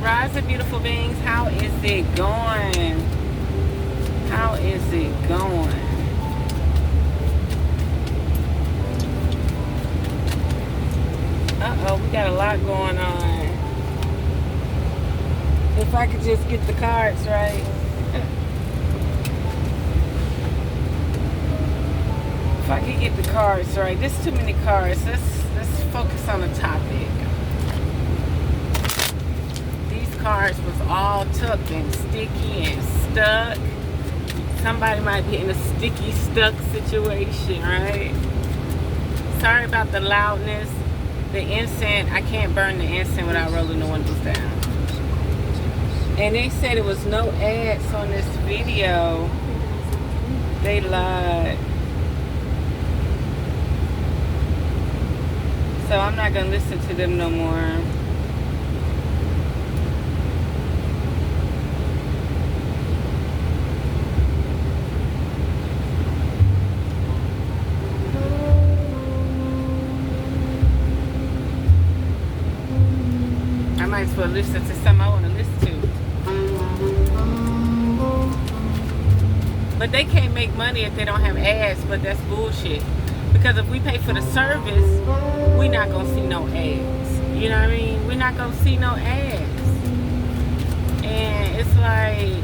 Rise of beautiful beings. How is it going? How is it going? Uh-oh, we got a lot going on. If I could just get the cards right. If I could get the cards right. There's too many cards. Let's focus on the topic. These cards was all tucked and sticky and stuck. Somebody might be in a sticky, stuck situation, right? Sorry about the loudness. The incense, I can't burn the incense without rolling the windows down. And they said it was no ads on this video. They lied. So I'm not going to listen to them no more. I might as well listen to something I want to listen to. But they can't make money if they don't have ads, but that's bullshit. Because if we pay for the service, we're not going to see no ads. You know what I mean? We're not going to see no ads. And it's like,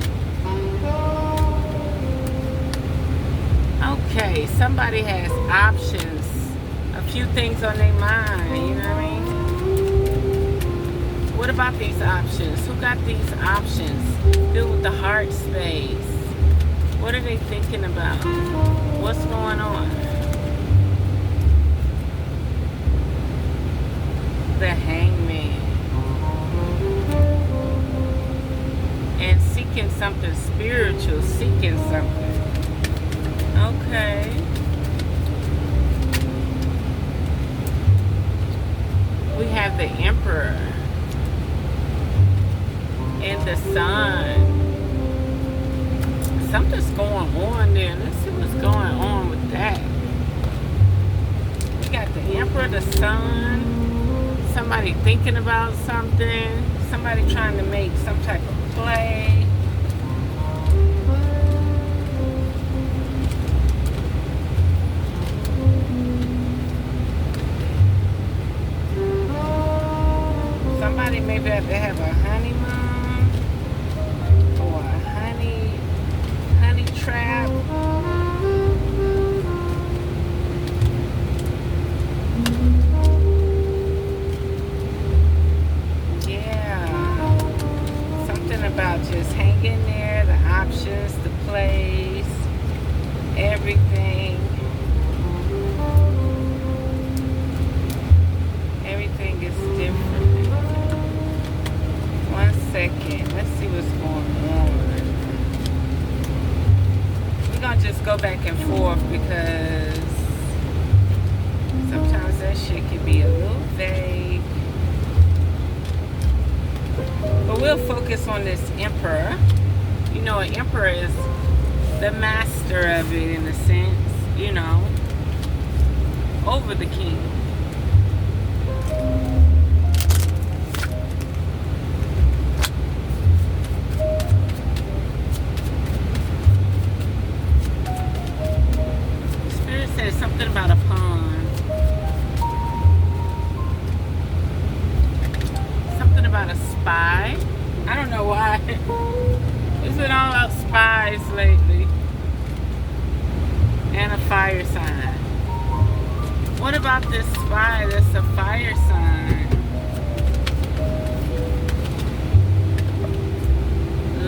okay, somebody has options. A few things on their mind, you know what I mean? What about these options? Who got these options? Deal with the heart space. What are they thinking about? What's going on? The Hangman. And seeking something spiritual. Seeking something. Okay. We have the Emperor. And the Sun. Something's going on there. Let's see what's going on with that. We got the Emperor, the Sun. Somebody thinking about something. Somebody trying to make some type of play. Somebody maybe have to have a honeymoon or a honey trap. Yeah, something about just hanging there, the options, the plays, everything. Everything is different. 1 second. Let's see what's going on. We're going to just go back and forth because sometimes that shit can be a little vague. But we'll focus on this Emperor. You know, an Emperor is the master of it in a sense, you know, over the king. Something about a pond. Something about a spy. I don't know why. It's been all about spies lately. And a fire sign. What about this spy that's a fire sign?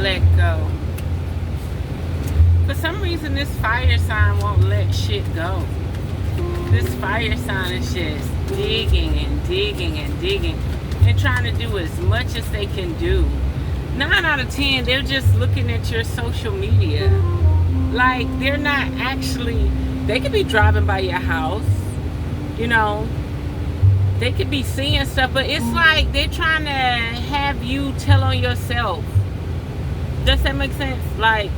Let go. For some reason, this fire sign won't let shit go. This fire sign is just digging and digging and digging and trying to do as much as they can do. 9 out of 10, they're just looking at your social media. Like, they're not actually, they could be driving by your house, you know. They could be seeing stuff, but it's like they're trying to have you tell on yourself. Does that make sense? Like,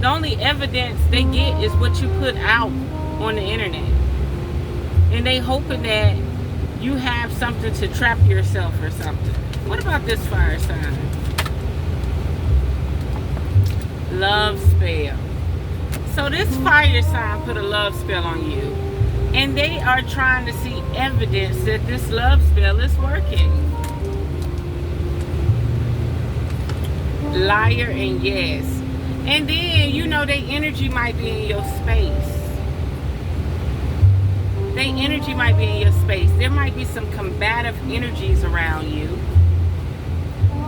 the only evidence they get is what you put out on the internet. And they hoping that you have something to trap yourself or something. What about this fire sign? Love spell. So this fire sign put a love spell on you, and they are trying to see evidence that this love spell is working. Liar and yes. And then, you know, their energy might be in your space. Their energy might be in your space. There might be some combative energies around you.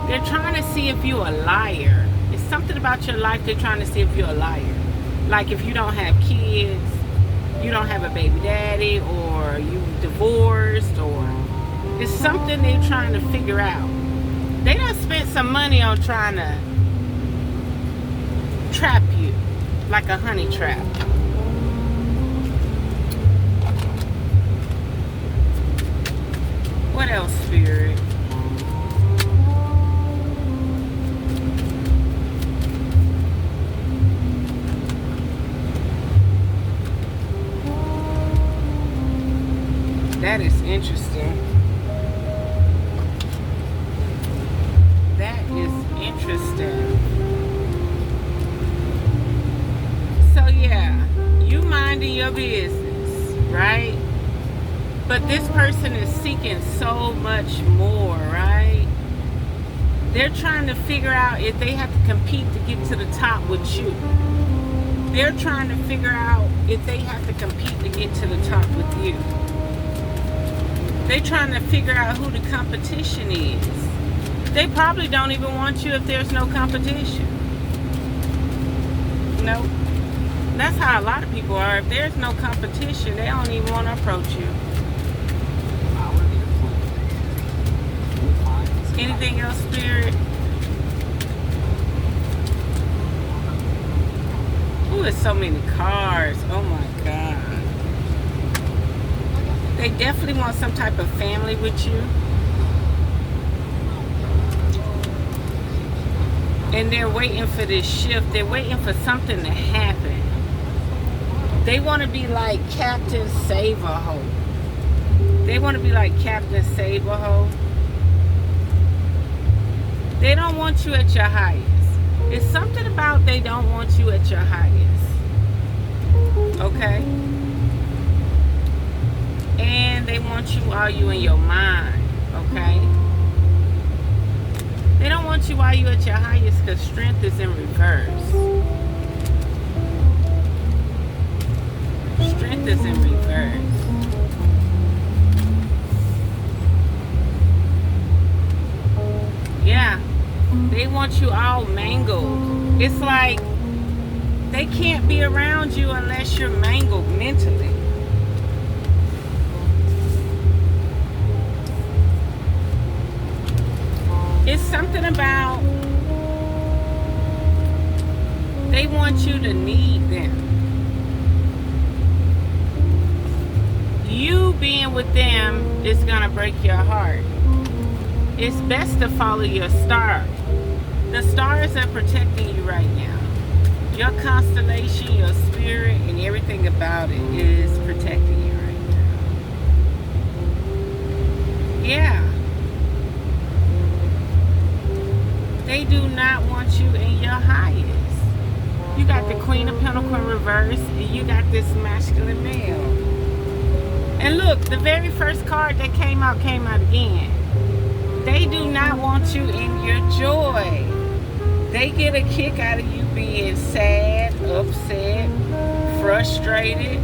They're trying to see if you're a liar. It's something about your life they're trying to see if you're a liar. Like if you don't have kids, you don't have a baby daddy, or you divorced, or it's something they're trying to figure out. They done spent some money on trying to trap you like a honey trap. What else, Spirit? That is interesting. That is interesting. So yeah, you minding your business, right? But this person is seeking so much more, right? They're trying to figure out if they have to compete to get to the top with you. They're trying to figure out if they have to compete to get to the top with you. They're trying to figure out who the competition is. They probably don't even want you if there's no competition. No. That's how a lot of people are. If there's no competition, they don't even want to approach you. Anything else, Spirit? Ooh, there's so many cars. Oh my God. They definitely want some type of family with you. And they're waiting for this shift. They're waiting for something to happen. They want to be like Captain Save-A-Ho. They want to be like Captain Save-A-Ho. They don't want you at your highest. It's something about they don't want you at your highest. Okay? And they want you while you in your mind. Okay? They don't want you while you at your highest because strength is in reverse. Strength is in reverse. Yeah. They want you all mangled. It's like they can't be around you unless you're mangled mentally. It's something about they want you to need them. You being with them is gonna break your heart. It's best to follow your star. The stars are protecting you right now. Your constellation, your spirit, and everything about it is protecting you right now. Yeah. They do not want you in your highest. You got the Queen of Pentacles in reverse, and you got this masculine male. And look, the very first card that came out again. They do not want you in your joy. They get a kick out of you being sad, upset, frustrated.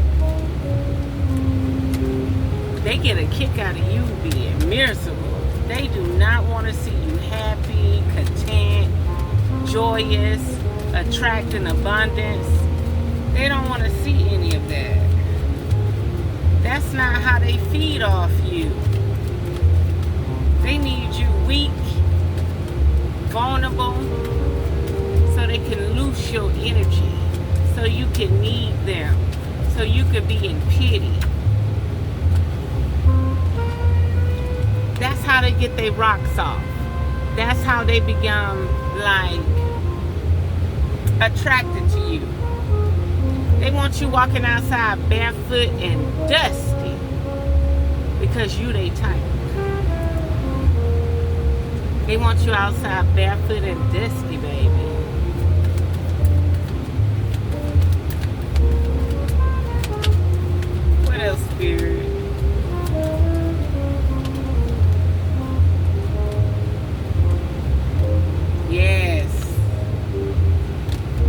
They get a kick out of you being miserable. They do not want to see you happy, content, joyous, attracting abundance. They don't want to see any of that. That's not how they feed off you. They need you weak, vulnerable, so they can loose your energy, so you can need them, so you can be in pity. That's how they get their rocks off. That's how they become like attracted to you. They want you walking outside barefoot and dusty because you they type. They want you outside barefoot and dusty, baby. What else, Spirit? Yes.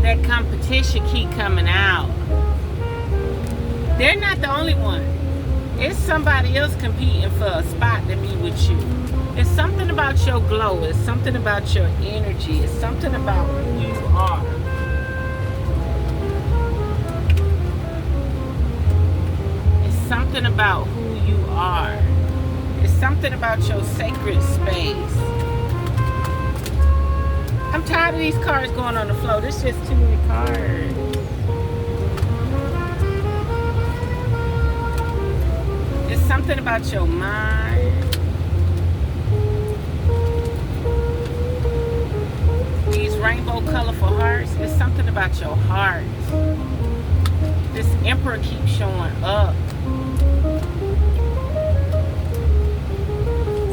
That competition keep coming out. They're not the only one. It's somebody else competing for a spot to be with you. It's something about your glow. It's something about your energy. It's something about who you are. It's something about who you are. It's something about your sacred space. I'm tired of these cards going on the floor. There's just too many cards. It's something about your mind. These rainbow colorful hearts. It's something about your heart. This Emperor keeps showing up.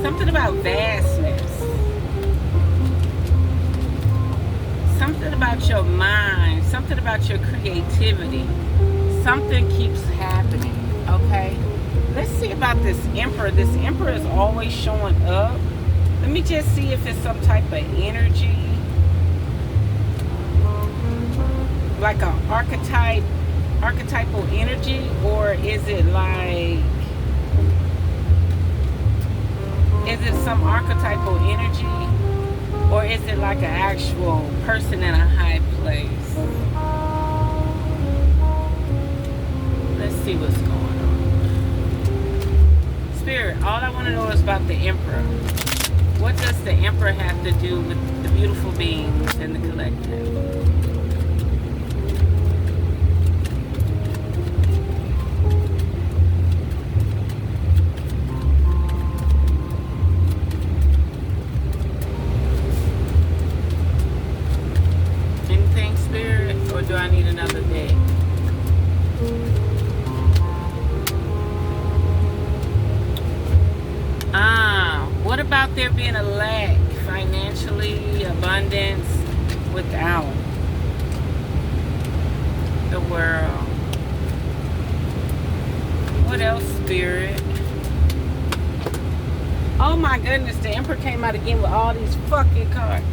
Something about vastness. Something about your mind. Something about your creativity. Something keeps happening. Okay? Let's see about this Emperor. This Emperor is always showing up. Let me just see if it's some type of energy. Like an archetypal energy, or is it like, is it some archetypal energy, or is it like an actual person in a high place? Let's see what's going on. Spirit, all I want to know is about the Emperor. What does the Emperor have to do with the beautiful beings in the collective? Do I need another deck? What about there being a lack financially, abundance without the world? What else, Spirit? Oh my goodness, the Emperor came out again with all these fucking cards.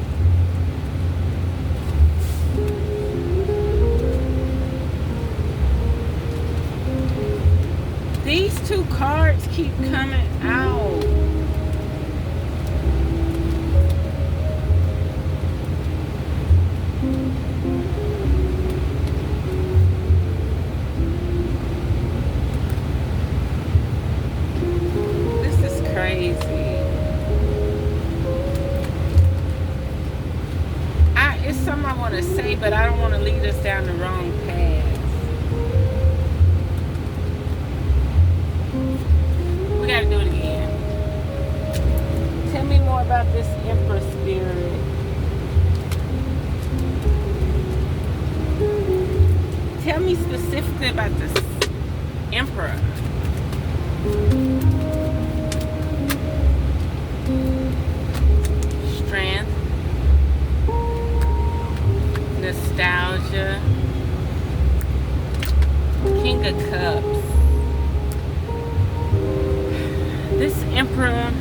These two cards keep coming out. This is crazy. It's something I want to say, but I don't want to lead us down the wrong path. We gotta do it again. Tell me more about this Emperor, Spirit. Tell me specifically about this Emperor. Strength. Nostalgia. King of Cups. This Emperor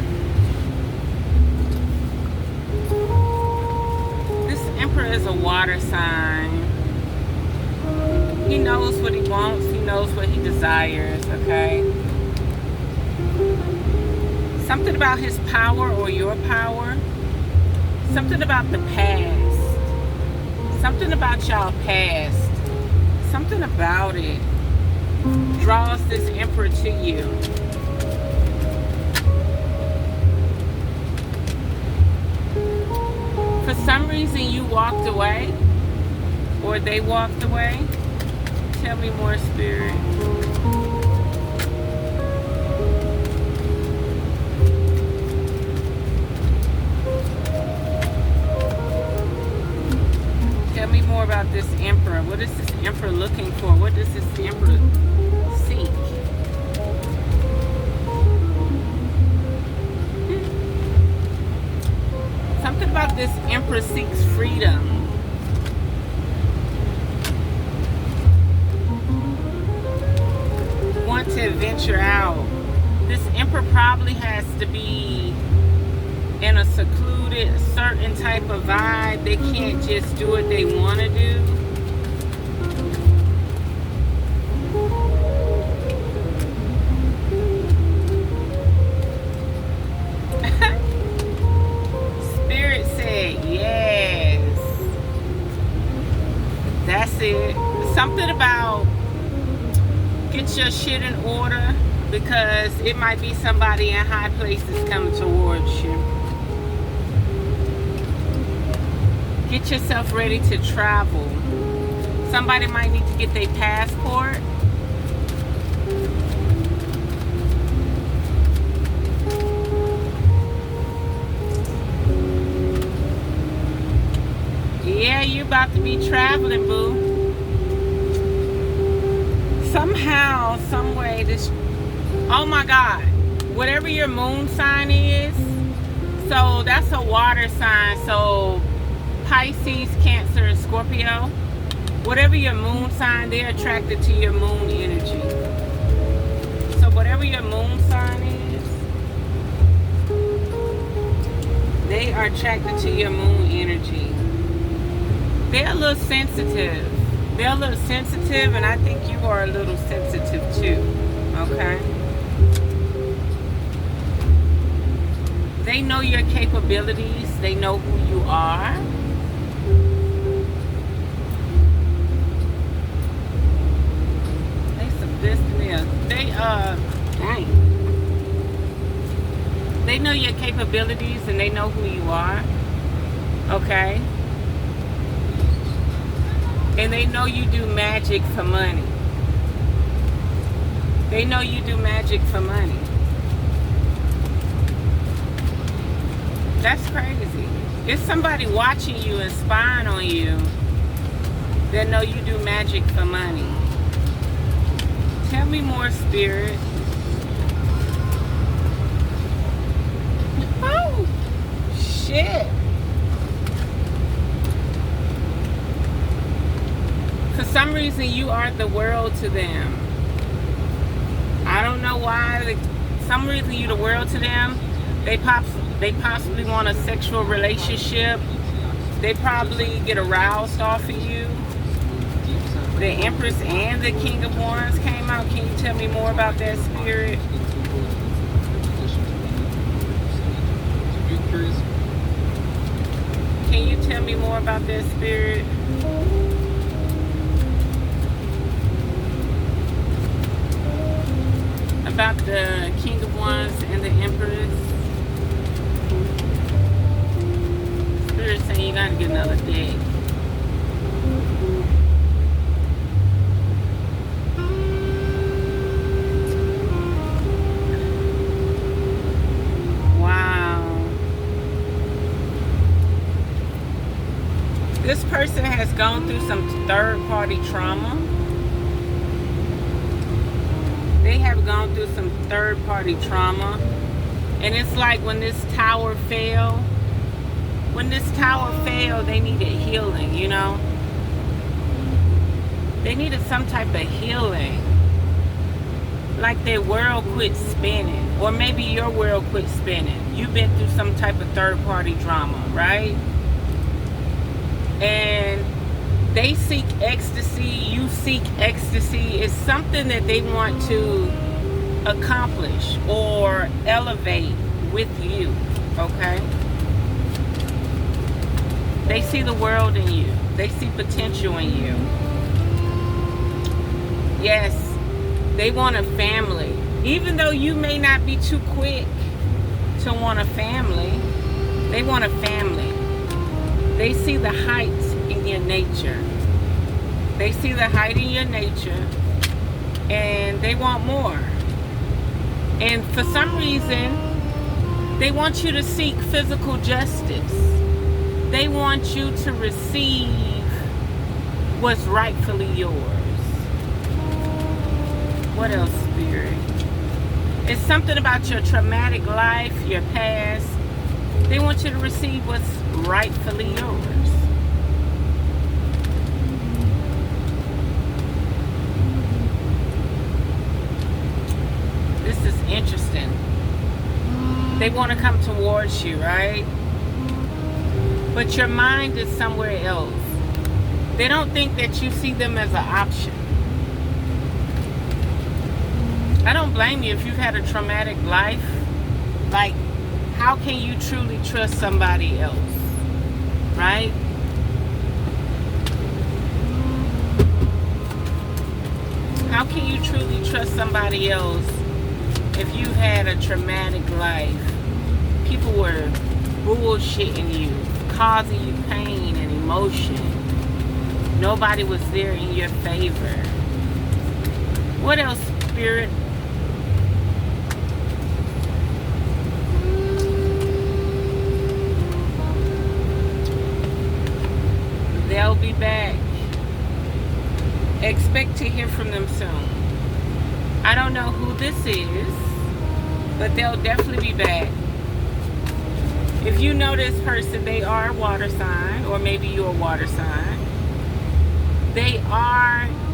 is a water sign. He knows what he wants. He knows what he desires, okay? Something about his power or your power. Something about the past. Something about y'all past. Something about it draws this Emperor to you. For some reason you walked away, or they walked away. Tell me more, Spirit. Tell me more about this Emperor. What is this Emperor looking for? What does this Emperor seek? something about this Empress seeks freedom. Want to venture out. This Emperor probably has to be in a secluded, certain type of vibe. They can't just do what they want to do. Spirit said, yes. That's it. Something about get your shit in order, because it might be somebody in high places coming towards you. Get yourself ready to travel. Somebody might need to get their passport. Yeah, you about to be traveling, boo. Somehow, some way, this, oh my God, whatever your moon sign is, so that's a water sign, so Pisces, Cancer, Scorpio, whatever your moon sign, they're attracted to your moon energy. So whatever your moon sign is, they are attracted to your moon energy. They're a little sensitive. They're a little sensitive, and I think you are a little sensitive too, okay? They know your capabilities. They know who you are. They some destiny. Dang. They know your capabilities, and they know who you are, okay? And they know you do magic for money. They know you do magic for money. That's crazy. It's somebody watching you and spying on you that know you do magic for money. Tell me more, Spirit. Oh, shit. For some reason, you are the world to them. I don't know why. Some reason you the world to them. They possibly want a sexual relationship. They probably get aroused off of you. The Empress and the King of Wands came out. Can you tell me more about that, Spirit? Can you tell me more about that, Spirit? About the King of Wands and the Empress. Spirit saying you gotta get another deck. Wow. This person has gone through some third-party trauma. They have gone through some third-party trauma. And it's like when this tower fell, they needed healing, you know? They needed some type of healing. Like their world quit spinning. Or maybe your world quit spinning. You've been through some type of third-party drama, right? And they seek ecstasy, you seek ecstasy. It's something that they want to accomplish or elevate with you, okay? They see the world in you. They see potential in you. Yes, they want a family. Even though you may not be too quick to want a family, they want a family. They see the heights in your nature. They see the height in your nature, and they want more. And for some reason, they want you to seek physical justice. They want you to receive what's rightfully yours. What else, Spirit? It's something about your traumatic life, your past. They want you to receive what's rightfully yours. This is interesting. They want to come towards you, right? But your mind is somewhere else. They don't think that you see them as an option. I don't blame you if you've had a traumatic life. Like, how can you truly trust somebody else? Right? How can you truly trust somebody else if you've had a traumatic life? People were bullshitting you, causing you pain and emotion. Nobody was there in your favor. What else, Spirit? They'll be back. Expect to hear from them soon. I don't know who this is, but they'll definitely be back. If you know this person, they are a water sign, or maybe you're a water sign.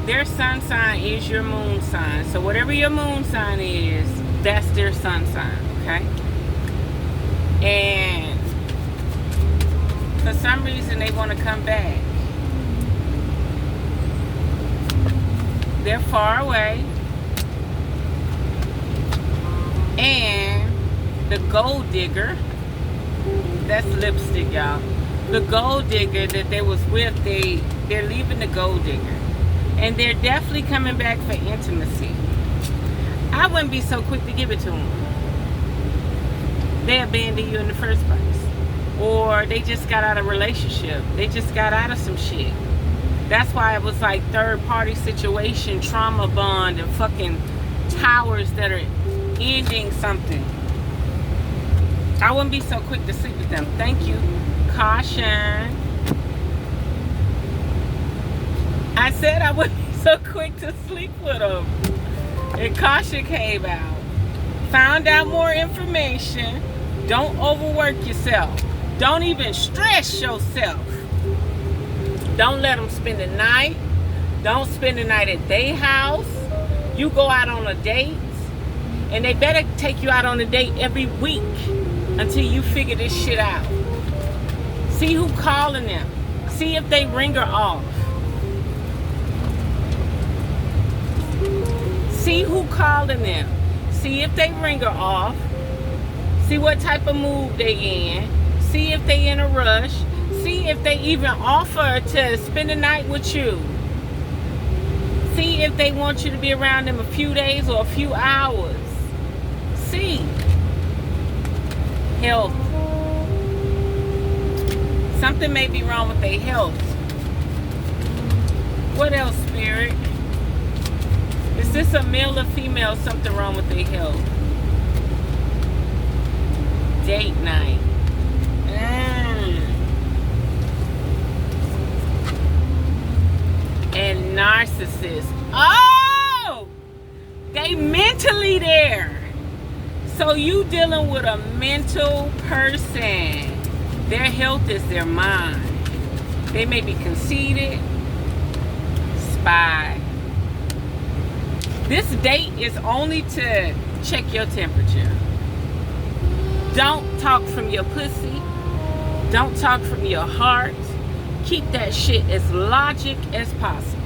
Their sun sign is your moon sign. So whatever your moon sign is, that's their sun sign, okay? And for some reason, they want to come back. They're far away. And the gold digger, that's lipstick, y'all. The gold digger that they was with, they're leaving the gold digger. And they're definitely coming back for intimacy. I wouldn't be so quick to give it to them. They abandoned you in the first place. Or they just got out of a relationship. They just got out of some shit. That's why it was like third party situation, trauma bond, and fucking towers that are ending something. I wouldn't be so quick to sleep with them. Thank you. Caution. I said I wouldn't be so quick to sleep with them. And caution came out. Found out more information. Don't overwork yourself. Don't even stress yourself. Don't let them spend the night. Don't spend the night at their house. You go out on a date, and they better take you out on a date every week until you figure this shit out. See who calling them. See if they ring her off. See who calling them. See if they ring her off. See what type of mood they in. See if they in a rush. See if they even offer to spend the night with you. See if they want you to be around them a few days or a few hours. See. Health. Something may be wrong with their health. What else, Spirit? Is this a male or female? Something wrong with their health. Date night. And narcissist. Oh! They mentally there. So you dealing with a mental person. Their health is their mind. They may be conceited. Spy. This date is only to check your temperature. Don't talk from your pussy. Don't talk from your heart. Keep that shit as logic as possible.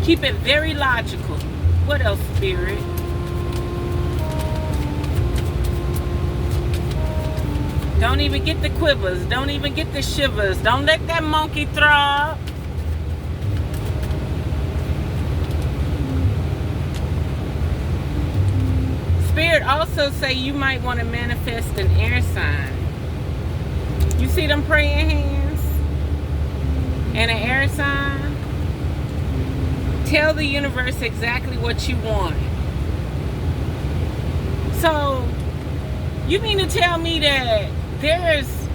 Keep it very logical. What else, Spirit? Don't even get the quivers. Don't even get the shivers. Don't let that monkey throb. Spirit also say you might want to manifest an air sign. You see them praying hands? And an air sign? Tell the universe exactly what you want. So, you mean to tell me that there's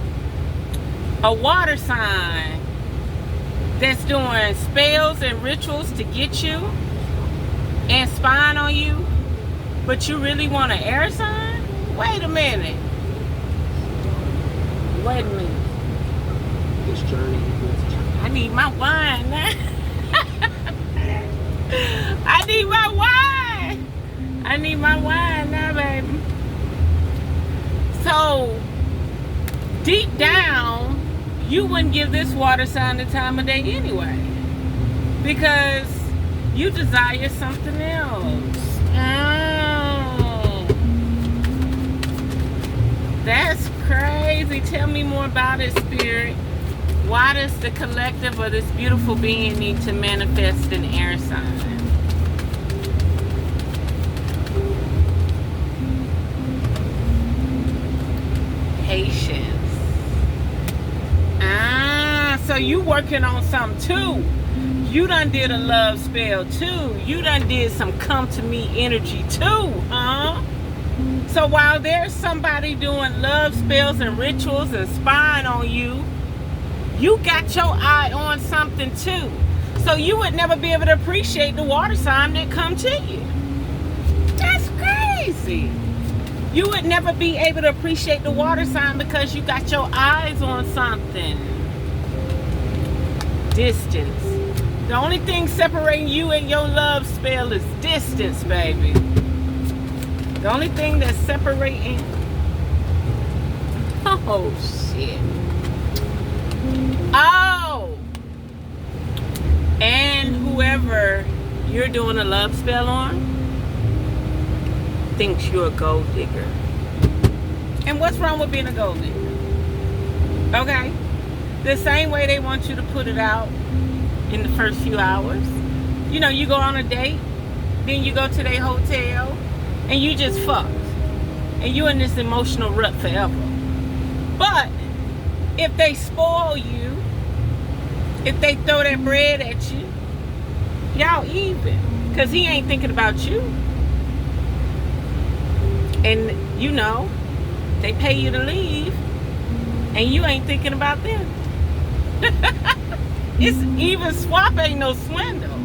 a water sign that's doing spells and rituals to get you and spying on you, but you really want an air sign? Wait a minute. Wait a minute. This journey. I need my wine now. I need my wine. I need my wine now, baby. So, deep down, you wouldn't give this water sign the time of day anyway. Because you desire something else. Oh. That's crazy. Tell me more about it, Spirit. Why does the collective of this beautiful being need to manifest an air sign? Patience. So you working on something too. You done did a love spell too. You done did some come to me energy too, huh? So while there's somebody doing love spells and rituals and spying on you, you got your eye on something too. So you would never be able to appreciate the water sign that come to you. That's crazy. You would never be able to appreciate the water sign because you got your eyes on something. Distance. The only thing separating you and your love spell is distance, baby. The only thing that's separating... Oh, shit. Oh! And whoever you're doing a love spell on thinks you're a gold digger. And what's wrong with being a gold digger? Okay? The same way they want you to put it out in the first few hours. You know, you go on a date, then you go to their hotel, and you just fucked. And you in this emotional rut forever. But if they spoil you, if they throw that bread at you, y'all even. Because he ain't thinking about you. And, you know, they pay you to leave, and you ain't thinking about them. It's even swap ain't no swindle.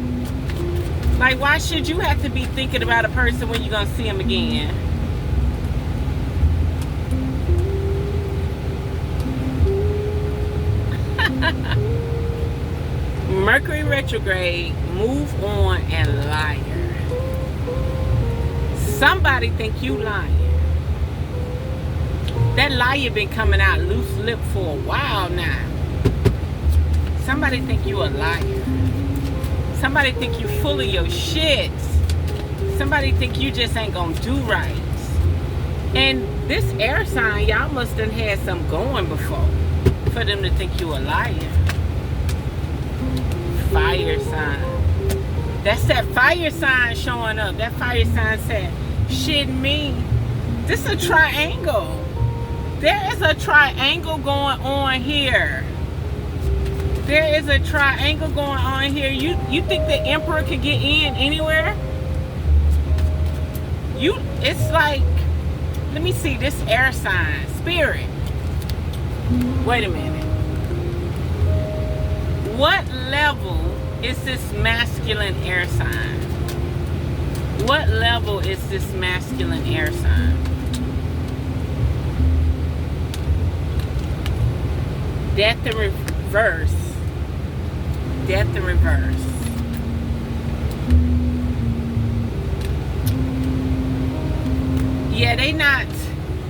Like, why should you have to be thinking about a person when you're going to see him again? Mercury retrograde, move on, and liar. Somebody think you lying. That liar been coming out loose lip for a while now. Somebody think you a liar. Somebody think you full of your shit. Somebody think you just ain't gonna do right. And this air sign, y'all must have had some going before for them to think you a liar. Fire sign. That's that fire sign showing up. That fire sign said, shit me. This is a triangle. There is a triangle going on here. There is a triangle going on here. You think the emperor could get in anywhere? It's like, let me see this air sign. Spirit. Wait a minute. What level is this masculine air sign? What level is this masculine air sign? Death in reverse. Death in reverse. Yeah, they not.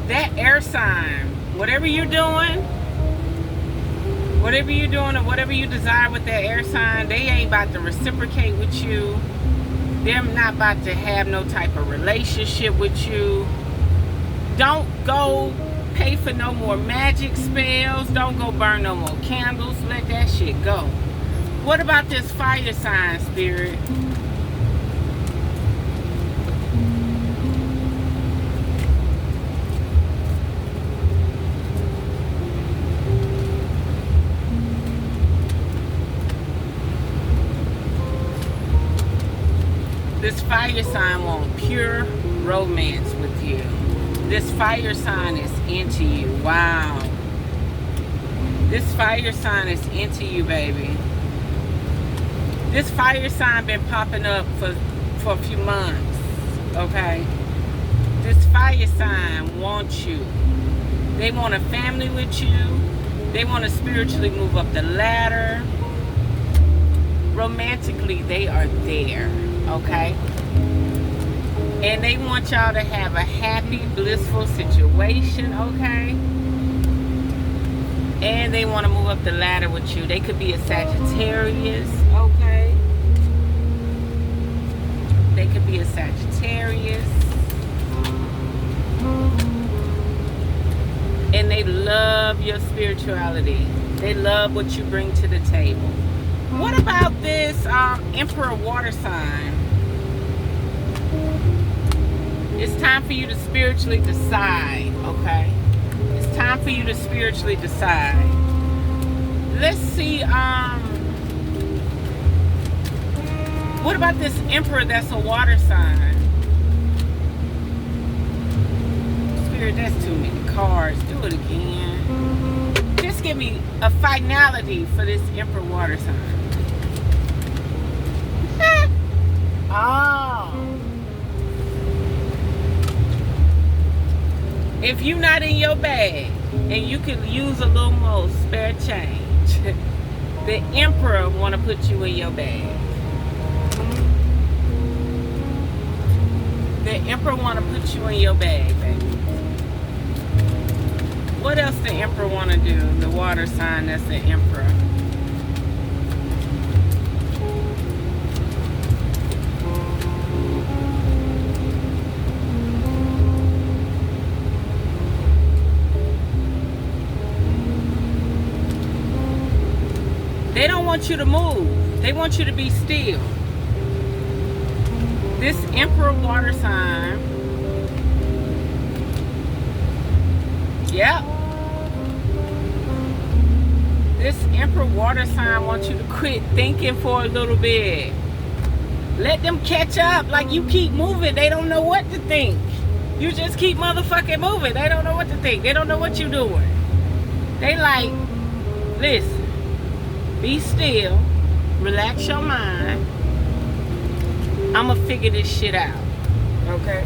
That air sign, whatever you're doing or whatever you desire with that air sign, they ain't about to reciprocate with you. They're not about to have no type of relationship with you. Don't go pay for no more magic spells. Don't go burn no more candles. Let that shit go. What about this fire sign, Spirit? This fire sign wants pure romance with you. This fire sign is into you. Wow. This fire sign is into you, baby. This fire sign been popping up for a few months. Okay? This fire sign wants you. They want a family with you. They want to spiritually move up the ladder. Romantically, they are there, okay? And they want y'all to have a happy, blissful situation, okay? And they want to move up the ladder with you. They could be a Sagittarius, okay? They could be a Sagittarius. And they love your spirituality. They love what you bring to the table. What about this Emperor water sign? It's time for you to spiritually decide, okay? It's time for you to spiritually decide. Let's see, what about this Emperor that's a water sign? Spirit, that's too many cards. Do it again. Just give me a finality for this Emperor water sign. Oh. If you're not in your bag and you can use a little more spare change, the Emperor want to put you in your bag. The Emperor want to put you in your bag, baby. What else the Emperor want to do? The water sign that's the Emperor. They don't want you to move. They want you to be still. This Emperor water sign. Yep. This Emperor water sign wants you to quit thinking for a little bit. Let them catch up. Like, you keep moving. They don't know what to think. You just keep motherfucking moving. They don't know what to think. They don't know what you're doing. They like, listen. Be still, relax your mind. I'ma figure this shit out, okay?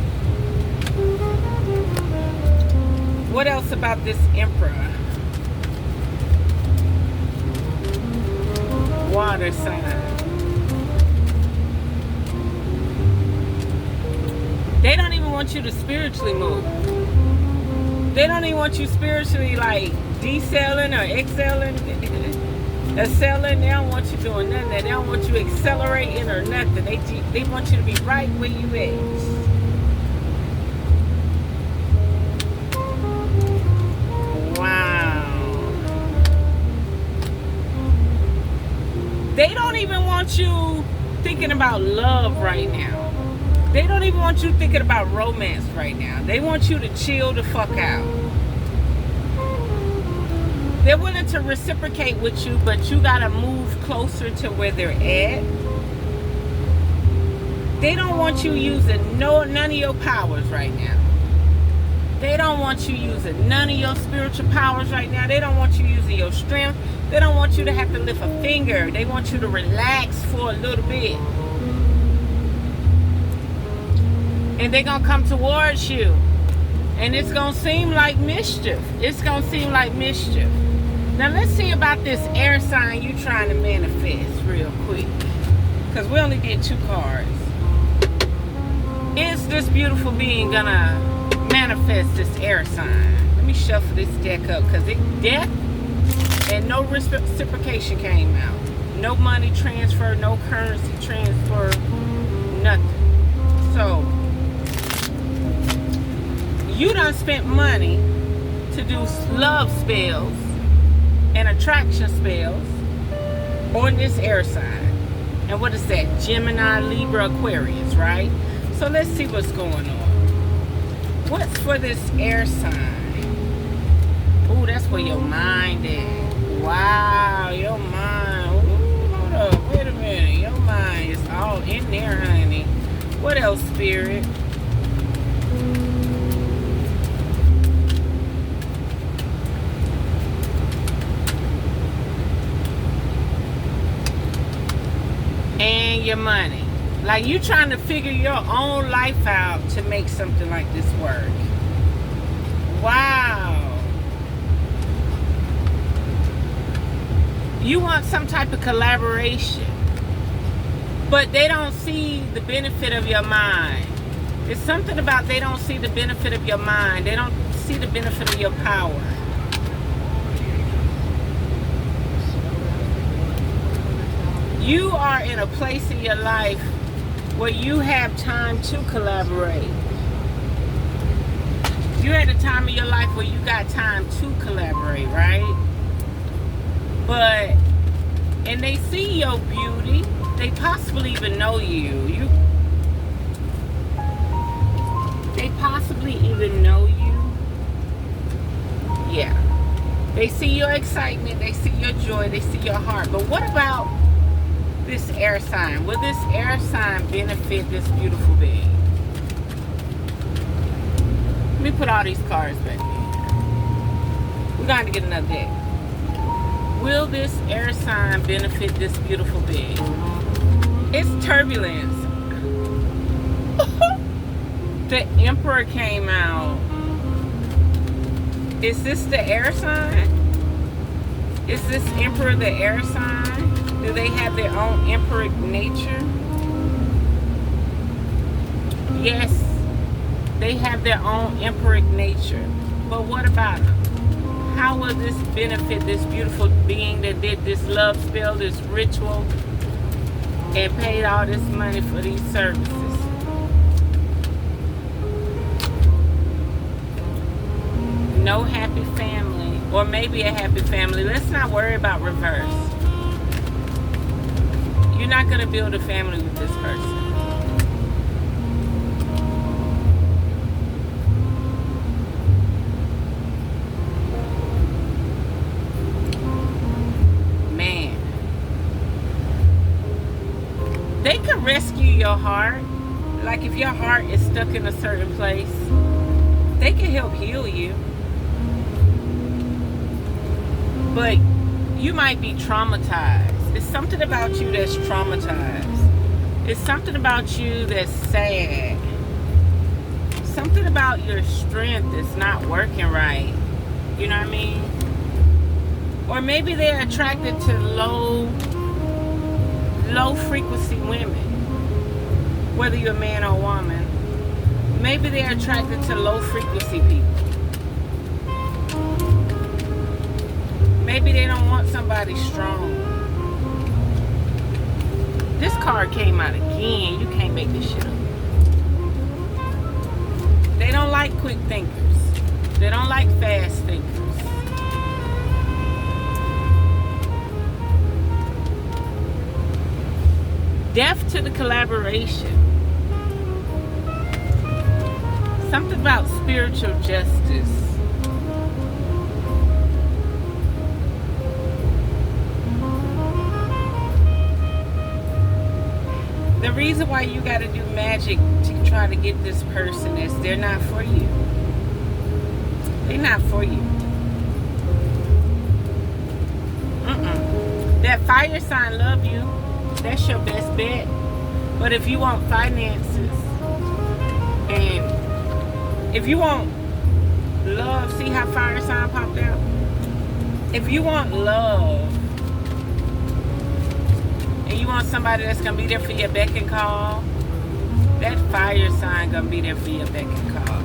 What else about this Emperor? Water sign. They don't even want you to spiritually move. They don't even want you spiritually like decelling or excelling. Excelling, they don't want you doing nothing. They don't want you accelerating or nothing. They want you to be right where you at. Wow. They don't even want you thinking about love right now. They don't even want you thinking about romance right now. They want you to chill the fuck out. They're willing to reciprocate with you, but you gotta move closer to where they're at. They don't want you using none of your powers right now. They don't want you using none of your spiritual powers right now. They don't want you using your strength. They don't want you to have to lift a finger. They want you to relax for a little bit. And they're gonna come towards you. And it's gonna seem like mischief. It's gonna seem like mischief. Now let's see about this air sign you trying to manifest real quick. Because we only did 2 cards. Is this beautiful being gonna manifest this air sign? Let me shuffle this deck up because death and no reciprocation came out. No money transfer, no currency transfer, nothing. So you done spent money to do love spells and attraction spells on this air sign. And what is that? Gemini, Libra, Aquarius, right? So let's see what's going on. What's for this air sign? Oh, that's where your mind is. Wow, your mind. Ooh, hold up, wait a minute. Your mind is all in there, honey. What else, Spirit? And your money. Like, you trying to figure your own life out to make something like this work. Wow. You want some type of collaboration. But they don't see the benefit of your mind. It's something about they don't see the benefit of your mind. They don't see the benefit of your power. You are in a place in your life where you have time to collaborate. You're at a time in your life where you got time to collaborate, right? But, and they see your beauty. They possibly even know you. They possibly even know you. Yeah. They see your excitement. They see your joy. They see your heart. But what about this air sign? Will this air sign benefit this beautiful being? Let me put all these cards back in. We're going to get another deck. Will this air sign benefit this beautiful being? It's turbulence. The Emperor came out. Is this the air sign? Is this Emperor the air sign? Do they have their own Emperor nature? Yes, they have their own Emperor nature. But what about them? How will this benefit this beautiful being that did this love spell, this ritual, and paid all this money for these services? No happy family, or maybe a happy family. Let's not worry about reverse. You're not going to build a family with this person. Man. They can rescue your heart. Like if your heart is stuck in a certain place, they can help heal you. But you might be traumatized. It's something about you that's traumatized. It's something about you that's sad. Something about your strength is not working right. You know what I mean? Or maybe they're attracted to low frequency women. Whether you're a man or a woman. Maybe they're attracted to low frequency people. Maybe they don't want somebody strong. This card came out again. You can't make this shit up. They don't like quick thinkers. They don't like fast thinkers. Deaf to the collaboration. Something about spiritual justice. The reason why you got to do magic to try to get this person is they're not for you. They're not for you. That fire sign love you. That's your best bet. But if you want finances and if you want love, see how fire sign popped out? If you want love, and you want somebody that's going to be there for your beck and call, that fire sign going to be there for your beck and call.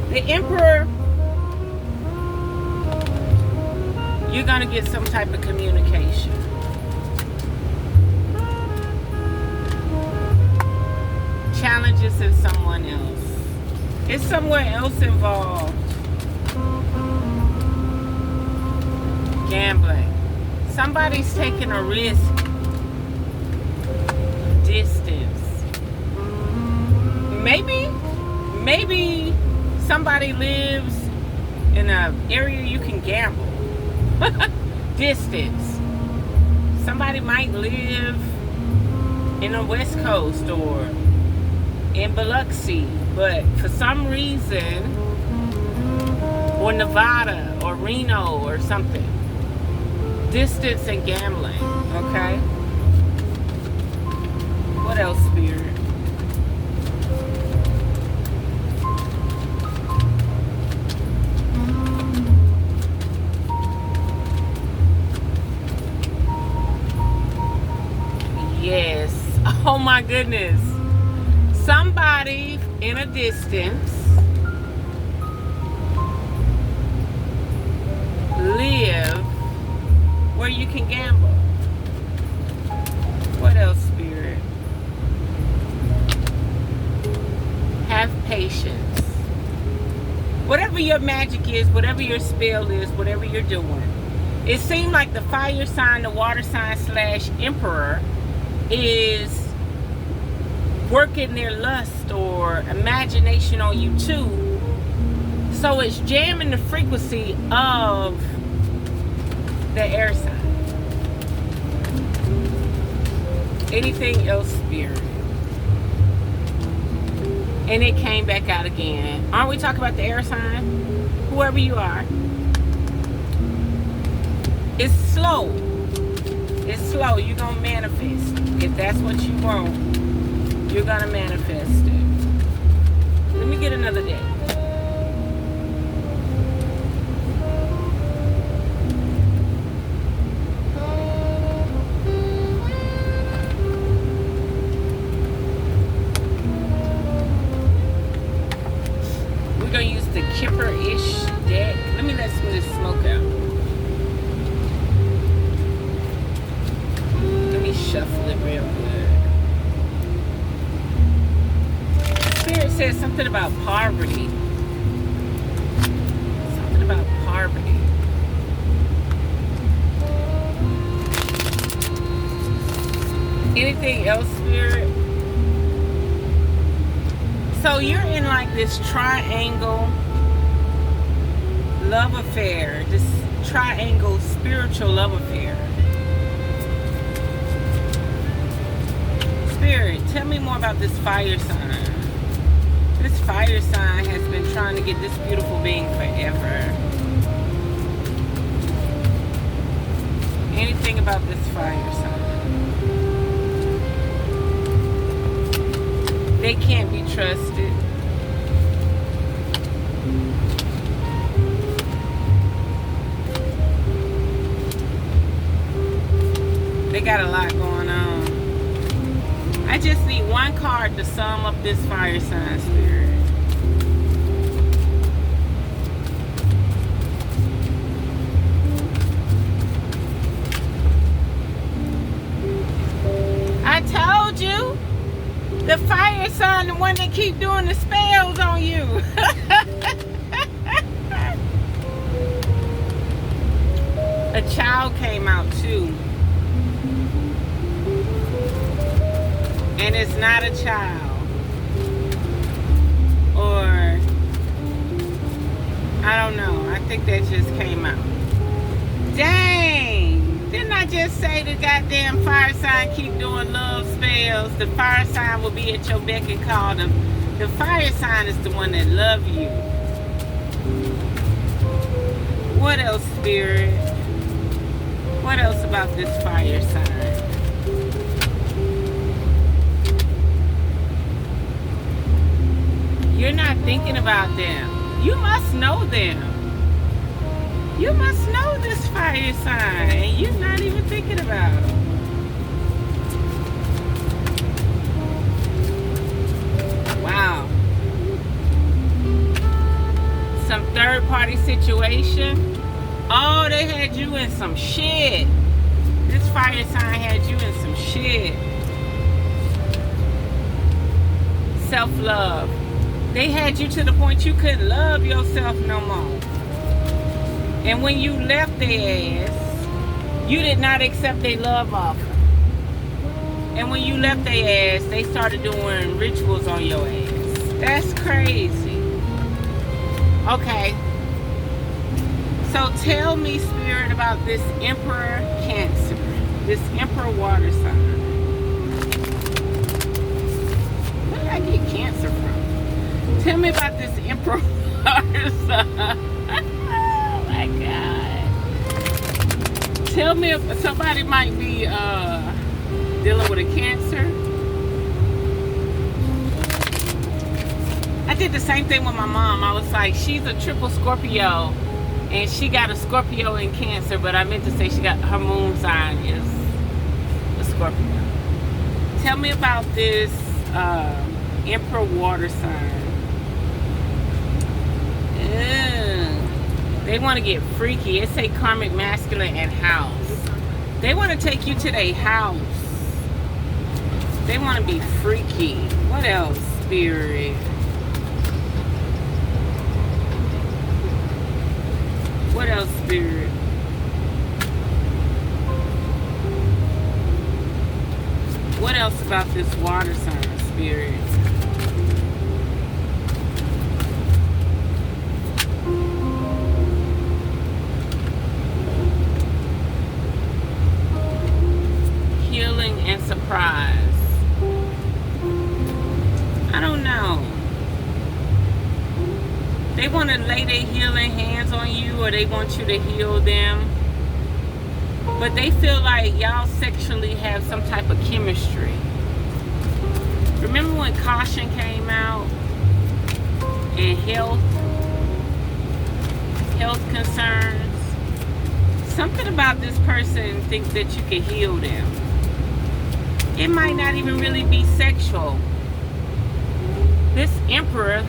The Emperor, you're going to get some type of communication. Challenges in someone else. It's somewhere else involved. Gambling. Somebody's taking a risk. Distance. Maybe somebody lives in an area you can gamble. Distance. Somebody might live in the West Coast or in Biloxi, but for some reason, or Nevada or Reno or something. Distance and gambling, okay? What else, Spirit? Oh my goodness. Somebody in a distance live where you can gamble. What else, Spirit? Have patience. Whatever your magic is, whatever your spell is, whatever you're doing. It seemed like the fire sign, the water sign / emperor is working their lust or imagination on you too. So it's jamming the frequency of the air sign. Anything else, Spirit? And it came back out again. Aren't we talking about the air sign? Whoever you are. It's slow. It's slow. You're going to manifest. If that's what you want, you're going to manifest it. Let me get another day. We're going to use the Kipper-ish deck. Let me let some of this smoke out. Shuffle it real good. Spirit says something about poverty. Something about poverty. Anything else, Spirit? So you're in like this triangle love affair. This triangle spiritual love affair. Spirit, tell me more about this fire sign. This fire sign has been trying to get this beautiful being forever. Anything about this fire sign? They can't be trusted. They got a lot going on. I just need one card to sum up this fire sign, Spirit. I told you, the fire sign, the one that keep doing the spells on you. A child came out too. And it's not a child. Or, I don't know. I think that just came out. Dang! Didn't I just say the goddamn fire sign keep doing love spells? The fire sign will be at your beck and call. The fire sign is the one that love you. What else, Spirit? What else about this fire sign? You're not thinking about them. You must know them. You must know this fire sign, and you're not even thinking about them. Wow. Some third-party situation. Oh, they had you in some shit. This fire sign had you in some shit. Self-love. They had you to the point you couldn't love yourself no more. And when you left their ass, you did not accept their love offer. And when you left their ass, they started doing rituals on your ass. That's crazy. Okay. So tell me, Spirit, about this Emperor Cancer. This Emperor water sign. Where did I get Cancer from? Tell me about this Emperor water sign. Oh my God. Tell me if somebody might be dealing with a Cancer. I did the same thing with my mom. I was like, she's a triple Scorpio. And she got a Scorpio in Cancer, but I meant to say she got her moon sign is a Scorpio. Tell me about this Emperor water sign. They want to get freaky. It say karmic masculine and house. They want to take you to their house. They want to be freaky. What else, spirit? What else, spirit? What else about this water sign, spirit? Healing and surprise. I don't know. They want to lay their healing hands on you, or they want you to heal them. But they feel like y'all sexually have some type of chemistry. Remember when caution came out and health concerns? Something about this person thinks that you can heal them. It might not even really be sexual. This emperor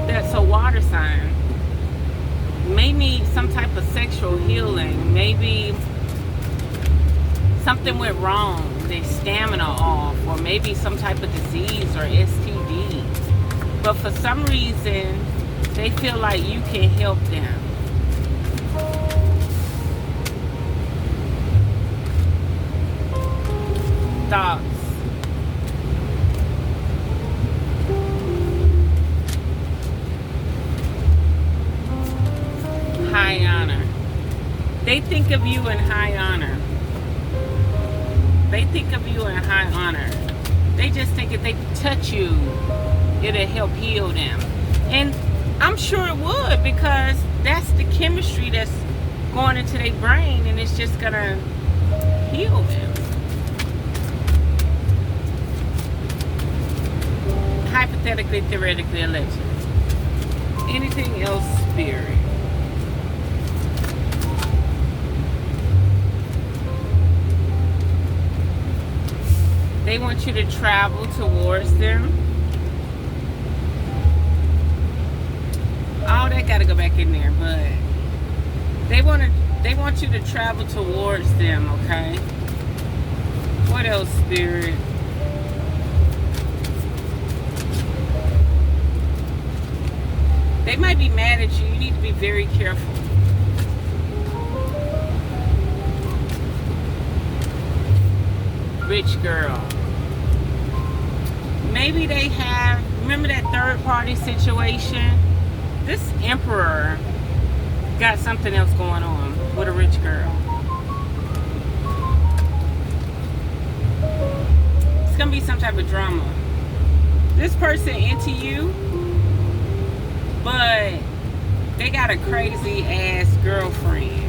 that's a water sign may need some type of sexual healing. Maybe something went wrong, their stamina off, or maybe some type of disease or STD. But for some reason, they feel like you can help them. Thoughts? High honor. They think of you in high honor. They think of you in high honor. They just think if they touch you, it'll help heal them. And I'm sure it would, because that's the chemistry that's going into their brain, and it's just gonna heal them. Hypothetically, theoretically, allegedly. Anything else, spirit? They want you to travel towards them. Oh, that gotta go back in there, but they want you to travel towards them, okay? What else, spirit? They might be mad at you. You need to be very careful. Rich girl. Maybe they have, remember that third party situation? This emperor got something else going on with a rich girl. It's gonna be some type of drama. This person into you, but they got a crazy ass girlfriend,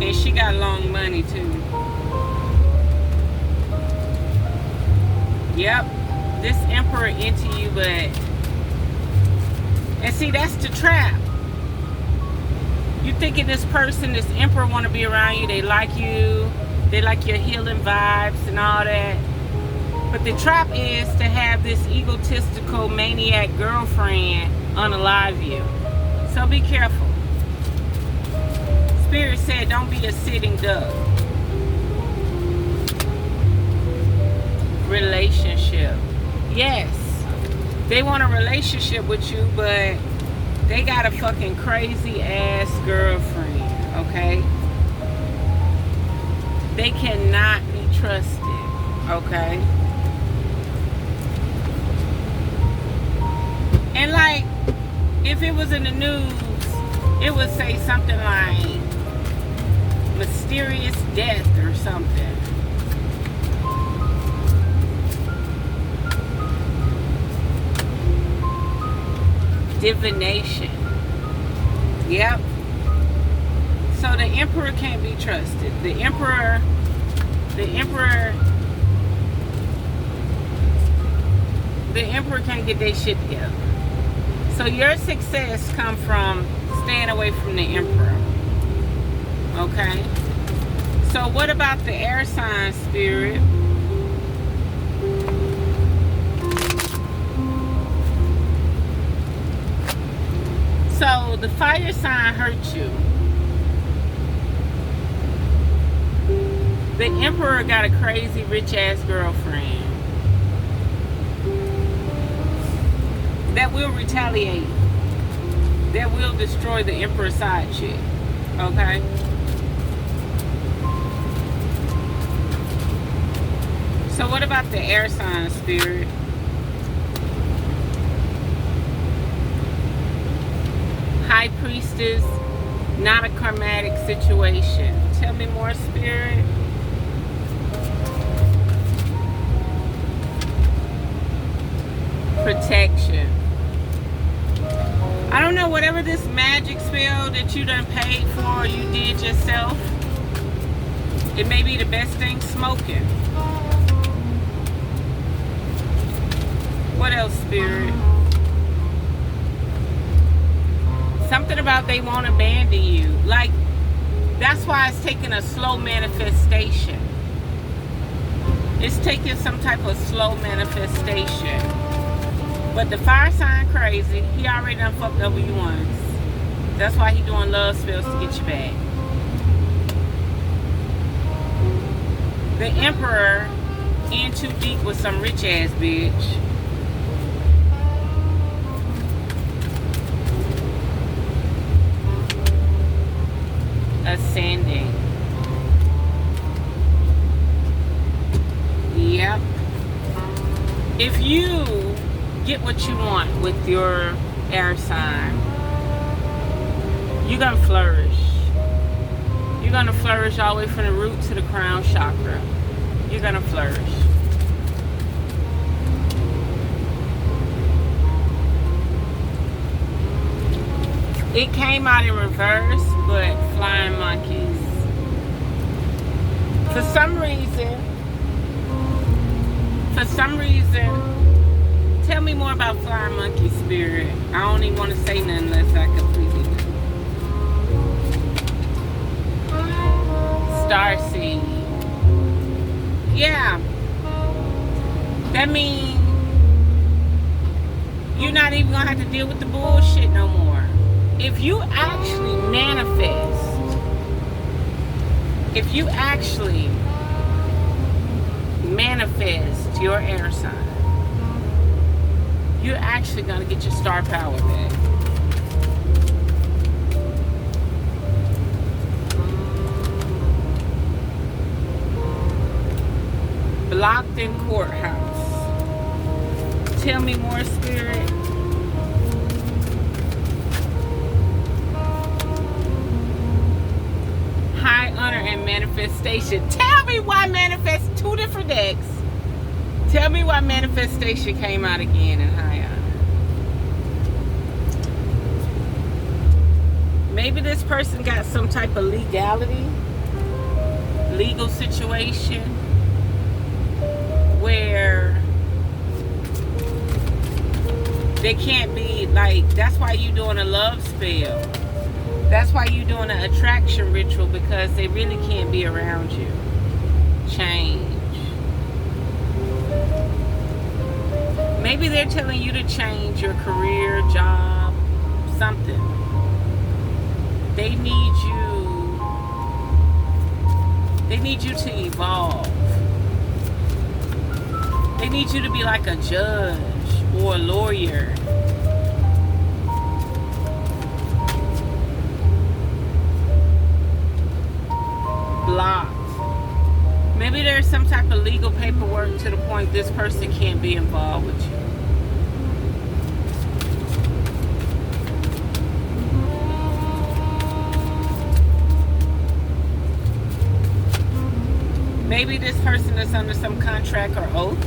and she got long money too. Yep, this emperor into you, but, and see, that's the trap. You thinking this person, this emperor, want to be around you, they like your healing vibes and all that. But the trap is to have this egotistical maniac girlfriend unalive you. So be careful. Spirit said, don't be a sitting duck. Relationship. Yes, they want a relationship with you, but they got a fucking crazy ass girlfriend, okay? They cannot be trusted, okay? And like, if it was in the news, it would say something like mysterious death or something. Divination. Yep. So the emperor can't be trusted. The emperor can't get their shit together. So your success come from staying away from the emperor. Okay? So what about the air sign, spirit? So the fire sign hurt you. The Emperor got a crazy rich ass girlfriend that will retaliate, that will destroy the Emperor side chick. Okay? So what about the air sign, Spirit? High Priestess, not a karmatic situation. Tell me more, Spirit. Protection. I don't know, whatever this magic spell that you done paid for or you did yourself, it may be the best thing smoking. What else, Spirit? Something about they won't abandon you. Like, that's why it's taking a slow manifestation. It's taking some type of slow manifestation. But the fire sign crazy. He already done fucked over you once. That's why he doing love spells to get you back. The Emperor in too deep with some rich ass bitch. Ascending. Yep. If you get what you want with your air sign, you're gonna flourish. You're gonna flourish all the way from the root to the crown chakra. You're gonna flourish. It came out in reverse, but flying monkeys. For some reason, tell me more about flying monkey, Spirit. I don't even want to say nothing unless I completely know. Starseed. Yeah. That means you're not even going to have to deal with the bullshit no more. If you actually manifest your air sign, you're actually going to get your star power back. Blocked in courthouse. Tell me more, Spirit. High honor and manifestation. Tell me why manifest, two different decks. Tell me why manifestation came out again in high honor. Maybe this person got some type of legal situation where they can't be like, that's why you doing a love spell. That's why you doing an attraction ritual, because they really can't be around you. Change. Maybe they're telling you to change your career, job, something. They need you to evolve. They need you to be like a judge or a lawyer. Blocked. Maybe there's some type of legal paperwork to the point this person can't be involved with you. Maybe this person is under some contract or oath.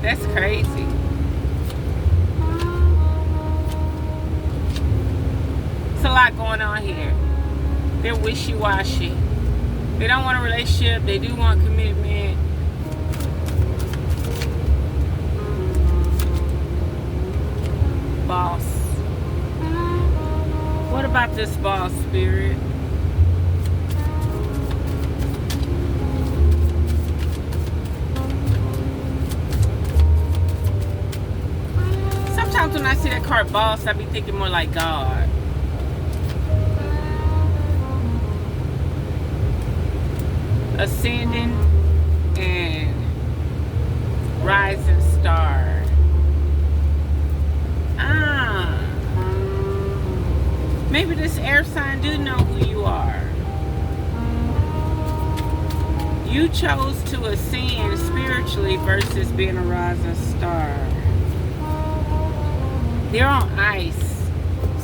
That's crazy. It's a lot going on here. They're wishy-washy. They don't want a relationship. They do want commitment. Boss. What about this boss, Spirit? sometimes when I see that card boss, I be thinking more like God. Ascending and rising star. Maybe this air sign do know who you are. You chose to ascend spiritually versus being a rising star. They're on ice.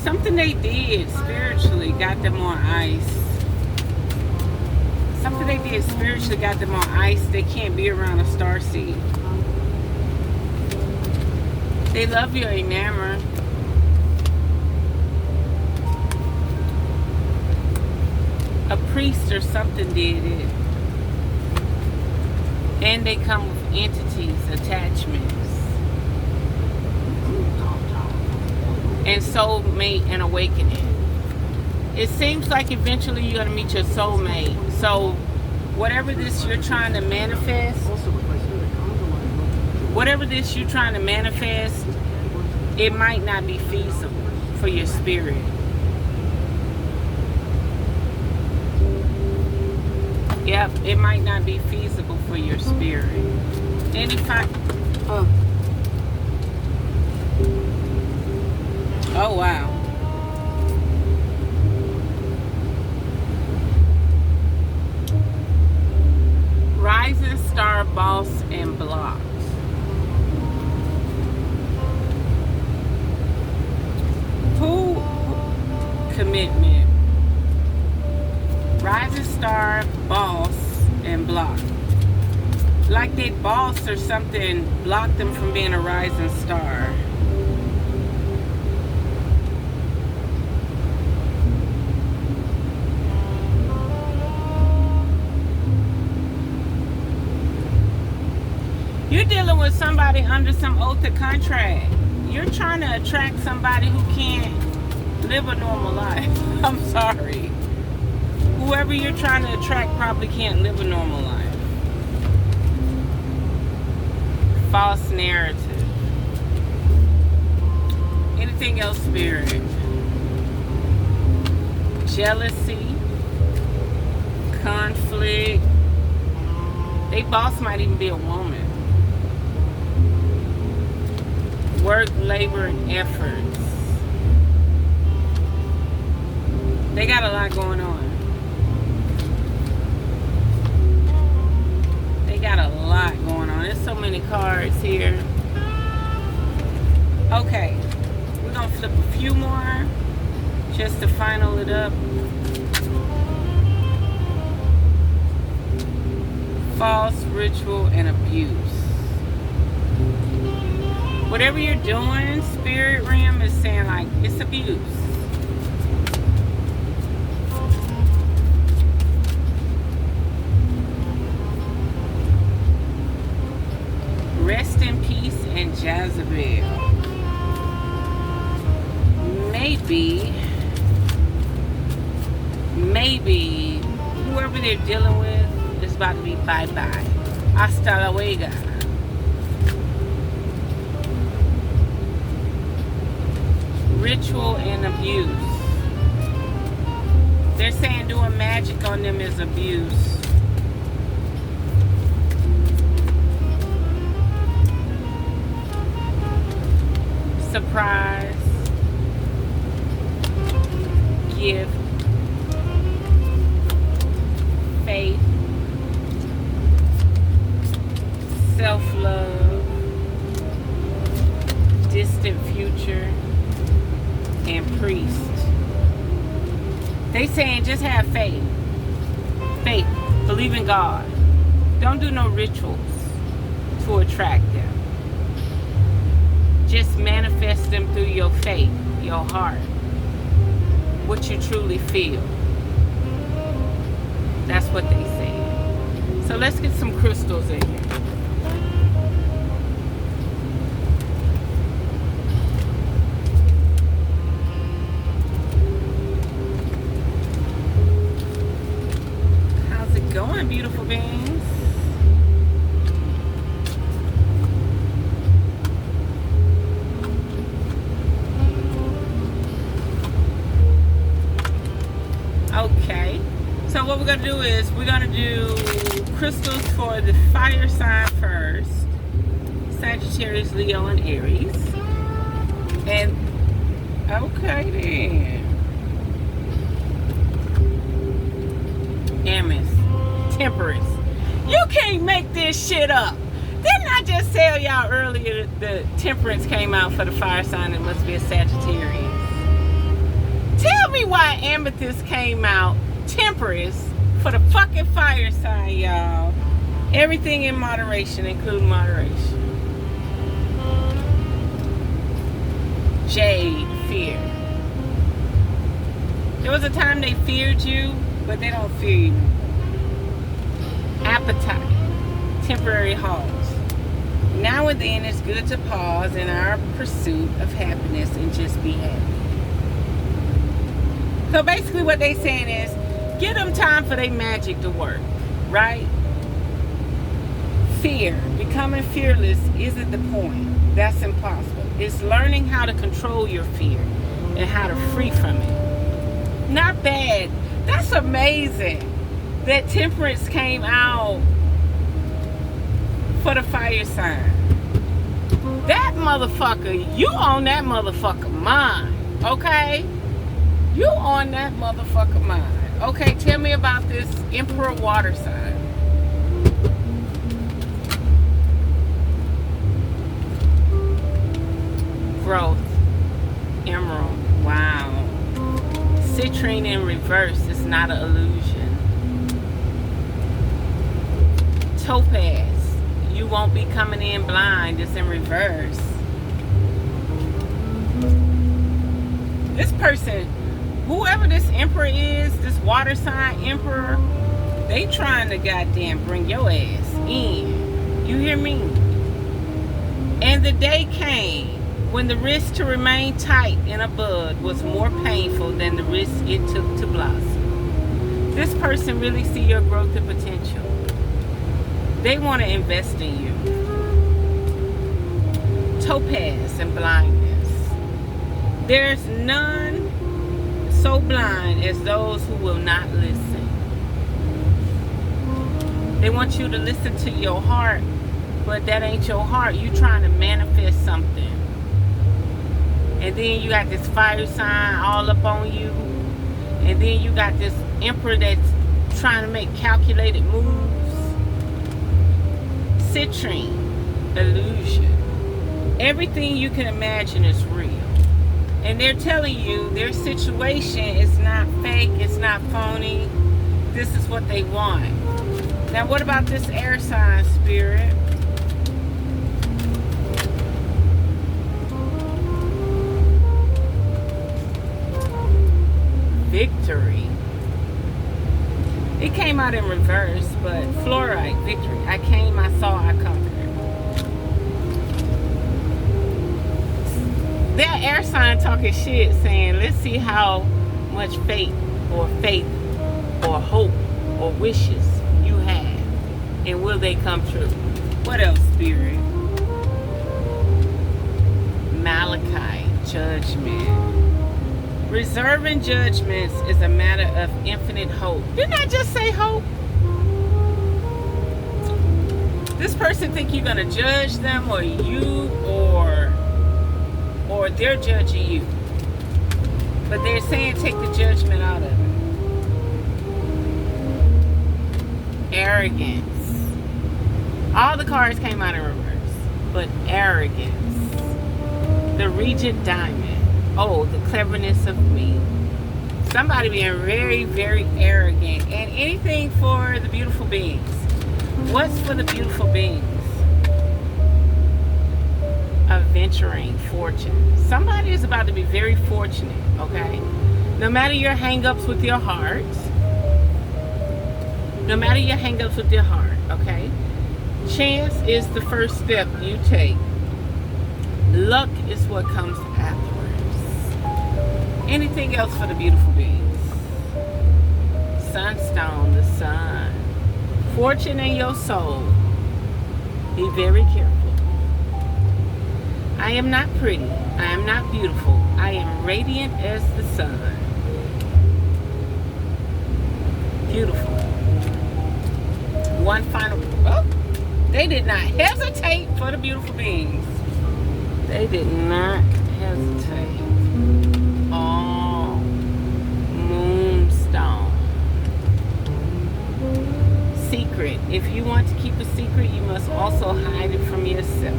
Something they did spiritually got them on ice. Something they did spiritually got them on ice. They can't be around a starseed. They love your enamor. A priest or something did it. And they come with entities, attachments. And soulmate and awakening. It seems like eventually you're going to meet your soulmate. So whatever this you're trying to manifest, it might not be feasible for your spirit. Yep, it might not be feasible for your spirit. And if I... Oh, wow. Rising star, boss, and blocked. Who? Commitment. Rising star, boss, and blocked. Like their boss or something blocked them from being a rising star. You're dealing with somebody under some oath of contract. You're trying to attract somebody who can't live a normal life. I'm sorry. Whoever you're trying to attract probably can't live a normal life. False narrative. Anything else, spirit? Jealousy. Conflict. They boss might even be a woman. Work, labor, and efforts. They got a lot going on. They got a lot going on. There's so many cards here. Okay. We're going to flip a few more just to final it up. False ritual and abuse. Whatever you're doing, spirit realm is saying like it's abuse. Rest in peace and Jezebel. Maybe whoever they're dealing with is about to be bye-bye. Hasta luego. Ritual and abuse. They're saying doing magic on them is abuse. Surprise. Gift. Faith. Self-love. Distant future. And priest. They saying just have faith. Faith. Believe in God. Don't do no rituals to attract them. Just manifest them through your faith, your heart. What you truly feel. That's what they say. So let's get some crystals in here. Going, beautiful beings. So what we're going to do is we're going to do crystals for the fire sign first. Sagittarius, Leo, and Aries. And, okay then. Amethyst. Temperance. You can't make this shit up. Didn't I just tell y'all earlier that the temperance came out for the fire sign? It must be a Sagittarius. Tell me why amethyst came out temperance for the fucking fire sign, y'all. Everything in moderation, including moderation. Jade, fear. There was a time they feared you, but they don't fear you. Appetite, temporary halt. Now and then it's good to pause in our pursuit of happiness and just be happy. So basically what they saying is, give them time for their magic to work, right? Fear, becoming fearless isn't the point. That's impossible. It's learning how to control your fear and how to free from it. Not bad. That's amazing that temperance came out for the fire sign. That motherfucker, you on that motherfucker mind, okay? You on that motherfucker mind. Okay, tell me about this Emperor water sign. Growth. Emerald. Wow. Citrine in reverse is not an illusion. Topaz. You won't be coming in blind. It's in reverse. This person, whoever this emperor is, this water sign emperor, they trying to goddamn bring your ass in. You hear me? And the day came when the risk to remain tight in a bud was more painful than the risk it took to blossom. This person really see your growth and potential. They want to invest in you. Topaz and blindness. There's none so blind as those who will not listen. They want you to listen to your heart, but that ain't your heart. You trying to manifest something. And then you got this fire sign all up on you. And then you got this emperor that's trying to make calculated moves. Citrine, illusion. Everything you can imagine is real. And they're telling you their situation is not fake, it's not phony. This is what they want. Now what about this air sign, spirit? Victory. It came out in reverse, but fluorite, victory. I came, I saw, I conquered. Their air sign talking shit saying, let's see how much faith or hope or wishes you have. And will they come true? What else, spirit? Malachi, judgment. Reserving judgments is a matter of infinite hope. Didn't I just say hope? This person think you're gonna judge them, or you, or they're judging you. But they're saying take the judgment out of it. Arrogance. All the cards came out in reverse, but arrogance. The Regent Diamond. Oh, the cleverness of me. Somebody being very, very arrogant. And anything for the beautiful beings. What's for the beautiful beings? Adventuring, fortune. Somebody is about to be very fortunate, okay? No matter your hang-ups with your heart. No matter your hang-ups with your heart, okay? Chance is the first step you take. Luck is what comes afterwards. Anything else for the beautiful beings? Sunstone, the sun. Fortune in your soul. Be very careful. I am not pretty. I am not beautiful. I am radiant as the sun. Beautiful. One final. Oh, they did not hesitate for the beautiful beings. They did not hesitate. Oh, moonstone. Secret. If you want to keep a secret, you must also hide it from yourself.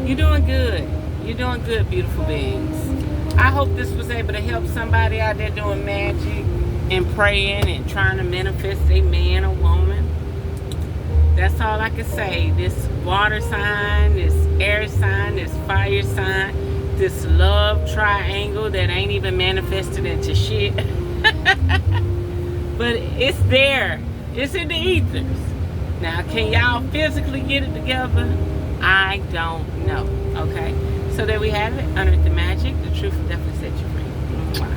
You're doing good. You're doing good, beautiful beings. I hope this was able to help somebody out there doing magic and praying and trying to manifest a man or woman. That's all I can say. This water sign, this air sign, this fire sign, this love triangle that ain't even manifested into shit. But it's there. It's in the ethers. Now, can y'all physically get it together? I don't know. Okay? So there we have it. Unearth the magic. The truth will definitely set you free. Mwah.